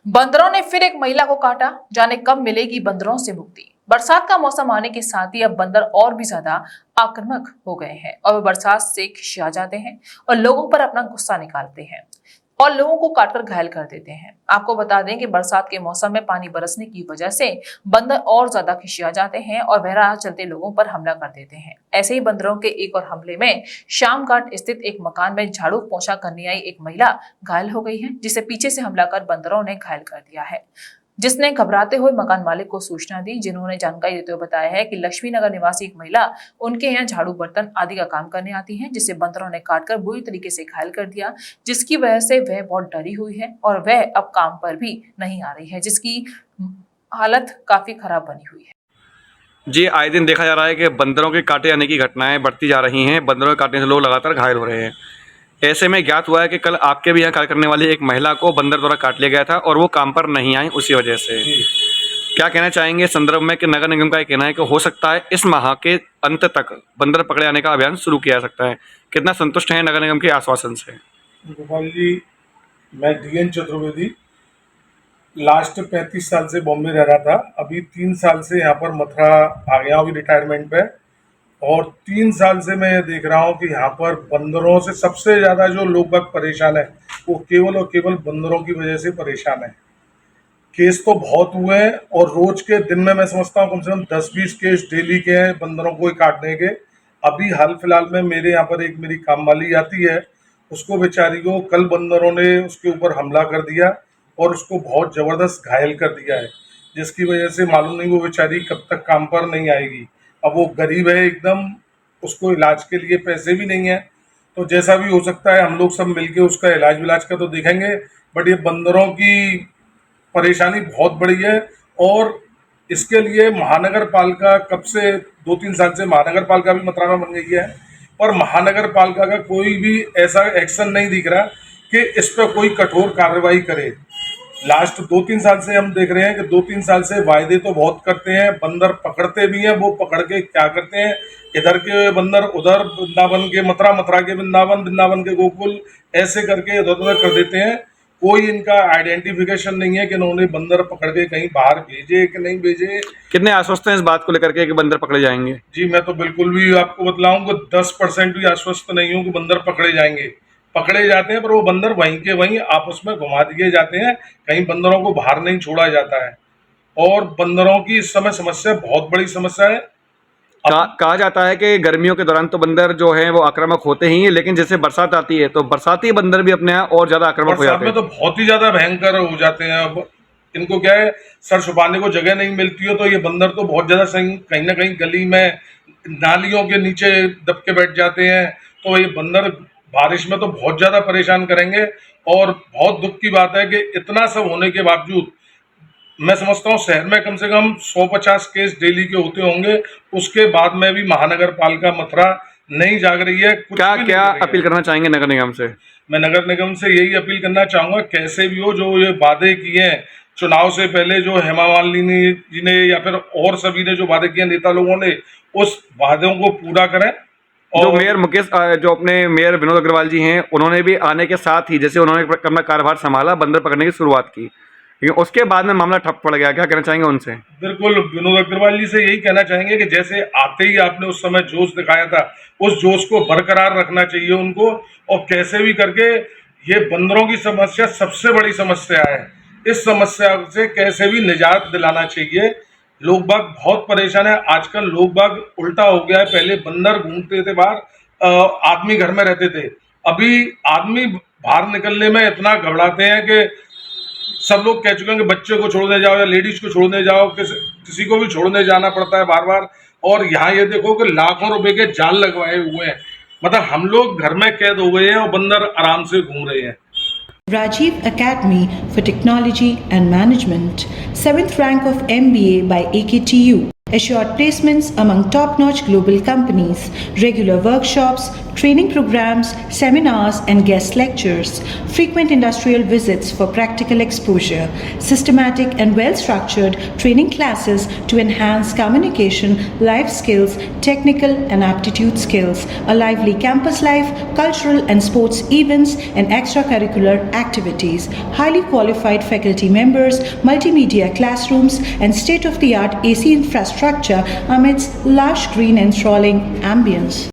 बंदरों ने फिर एक महिला को काटा, जाने कब मिलेगी बंदरों से मुक्ति। बरसात का मौसम आने के साथ ही अब बंदर और भी ज्यादा आक्रामक हो गए हैं और वे बरसात से खिसिया जाते हैं और लोगों पर अपना गुस्सा निकालते हैं और लोगों को काटकर घायल कर देते हैं। आपको बता दें कि बरसात के मौसम में पानी बरसने की वजह से बंदर और ज्यादा खिसिया जाते हैं और वह राह चलते लोगों पर हमला कर देते हैं। ऐसे ही बंदरों के एक और हमले में शाम घाट स्थित एक मकान में झाड़ू पोछा करने आई एक महिला घायल हो गई है, जिसे पीछे से हमला कर बंदरों ने घायल कर दिया है, जिसने घबराते हुए मकान मालिक को सूचना दी, जिन्होंने जानकारी देते हुए बताया है कि लक्ष्मी नगर निवासी एक महिला उनके यहाँ झाड़ू बर्तन आदि का काम करने आती है, जिसे बंदरों ने काटकर बुरी तरीके से घायल कर दिया, जिसकी वजह से वह बहुत डरी हुई है और वह अब काम पर भी नहीं आ रही है, जिसकी हालत काफी खराब बनी हुई है। जी, आए दिन देखा जा रहा है कि बंदरों के काटे आने की घटनाएं बढ़ती जा रही हैं। बंदरों के काटने से लोग लगातार घायल हो रहे हैं। ऐसे में ज्ञात हुआ है कि कल आपके भी यहाँ कार्य करने वाली एक महिला को बंदर द्वारा काट लिया गया था और वो काम पर नहीं आई उसी वजह से। क्या कहना चाहेंगे इस संदर्भ में कि नगर निगम का कहना है कि हो सकता है इस माह के अंत तक बंदर पकड़े आने का अभियान शुरू किया जा सकता है। कितना संतुष्ट हैं नगर निगम के आश्वासन से? गोपाल जी, मैं DN चतुर्वेदी लास्ट 35 साल से बॉम्बे रह रहा था। अभी 3 साल से यहाँ पर मथुरा आ गया हूँ रिटायरमेंट पे, और 3 साल से मैं ये देख रहा हूँ कि यहाँ पर बंदरों से सबसे ज़्यादा जो लोग बाग परेशान है वो केवल और केवल बंदरों की वजह से परेशान है। केस तो बहुत हुए हैं और रोज के दिन में मैं समझता हूँ कम से कम 10-20 केस डेली के हैं बंदरों को काटने के। अभी हाल फिलहाल में मेरे यहाँ पर एक मेरी काम वाली आती है, उसको बेचारी को कल बंदरों ने उसके ऊपर हमला कर दिया और उसको बहुत ज़बरदस्त घायल कर दिया है, जिसकी वजह से मालूम नहीं वो बेचारी कब तक काम पर नहीं आएगी। अब वो गरीब है एकदम, उसको इलाज के लिए पैसे भी नहीं है, तो जैसा भी हो सकता है हम लोग सब मिलके उसका इलाज विलाज का तो देखेंगे। बट ये बंदरों की परेशानी बहुत बड़ी है और इसके लिए महानगर पालिका कब से 2-3 साल से महानगर पालिका भी मथुरा में बन गई है, पर महानगर पालिका का कोई भी ऐसा एक्शन नहीं दिख रहा कि इस पर कोई कठोर कार्रवाई करे। लास्ट 2-3 साल से हम देख रहे हैं कि 2-3 साल से वायदे तो बहुत करते हैं, बंदर पकड़ते भी हैं। वो पकड़ के क्या करते हैं, इधर के बंदर उधर, वृंदावन के मथुरा, मथुरा के वृंदावन, वृंदावन के गोकुल, ऐसे करके इधर उधर कर देते हैं। कोई इनका आइडेंटिफिकेशन नहीं है कि इन्होंने बंदर पकड़ के कहीं बाहर भेजे कि नहीं भेजे। कितने आश्वस्त हैं इस बात को लेकर के कि बंदर पकड़े जाएंगे? जी, मैं तो बिल्कुल भी आपको बतलाऊं कि 10% भी आश्वस्त नहीं हूँ कि बंदर पकड़े जाएंगे। पकड़े जाते हैं पर वो बंदर वहीं के वहीं आपस में घुमा दिए जाते हैं, कहीं बंदरों को बाहर नहीं छोड़ा जाता है। और बंदरों की इस समय समस्या बहुत बड़ी समस्या है। कहा जाता है कि गर्मियों के दौरान तो बंदर जो है वो आक्रामक होते ही हैं, लेकिन जैसे बरसात आती है तो बरसाती बंदर भी अपने यहाँ और ज्यादा आक्रामक हो जाते हैं। बरसात में तो बहुत ही ज्यादा भयंकर हो जाते हैं। अब इनको क्या है, सर छुपाने को जगह नहीं मिलती हो तो ये बंदर तो बहुत ज्यादा कहीं ना कहीं गली में नालियों के नीचे दब के बैठ जाते हैं। तो ये बंदर बारिश में तो बहुत ज्यादा परेशान करेंगे। और बहुत दुख की बात है कि इतना सब होने के बावजूद मैं समझता हूँ शहर में कम से कम 150 केस डेली के होते होंगे, उसके बाद में भी महानगर पालिका मथुरा नहीं जाग रही है। क्या अपील करना चाहेंगे नगर निगम से? मैं नगर निगम से यही अपील करना चाहूँगा, कैसे भी हो जो ये वादे किए हैं चुनाव से पहले, जो हेमा मालिनी जी ने या फिर और सभी ने जो वादे किए नेता लोगों ने, उस वादों को पूरा करें। जो मेयर जो अपने मेयर विनोद अग्रवाल जी हैं, उन्होंने भी आने के साथ ही जैसे उन्होंने अपना कार्यभार संभाला, बंदर पकड़ने की शुरुआत की, लेकिन उसके बाद में मामला ठप पड़ गया। क्या कहना चाहेंगे उनसे? बिल्कुल, विनोद अग्रवाल जी से यही कहना चाहेंगे कि जैसे आते ही आपने उस समय जोश दिखाया था, उस जोश को बरकरार रखना चाहिए उनको, और कैसे भी करके ये बंदरों की समस्या सबसे बड़ी समस्या है, इस समस्या से कैसे भी निजात दिलाना चाहिए। लोग बाग बहुत परेशान है आजकल। लोग बाग उल्टा हो गया है, पहले बंदर घूमते थे बाहर, आदमी घर में रहते थे। अभी आदमी बाहर निकलने में इतना घबराते हैं कि सब लोग कह चुके हैं कि बच्चे को छोड़ने जाओ या लेडीज को छोड़ने जाओ, किसी को भी छोड़ने जाना पड़ता है बार बार। और यहाँ ये देखो कि लाखों रुपए के जाल लगवाए हुए हैं, मतलब हम लोग घर में कैद हो गए हैं और बंदर आराम से घूम रहे हैं। Rajiv Academy for Technology and Management, 7th rank of MBA by AKTU. assured placements among top-notch global companies, regular workshops, training programs, seminars and guest lectures, frequent industrial visits for practical exposure, systematic and well-structured training classes to enhance communication, life skills, technical and aptitude skills, a lively campus life, cultural and sports events and extracurricular activities, highly qualified faculty members, multimedia classrooms and state-of-the-art AC infrastructure amidst lush green enthralling ambience.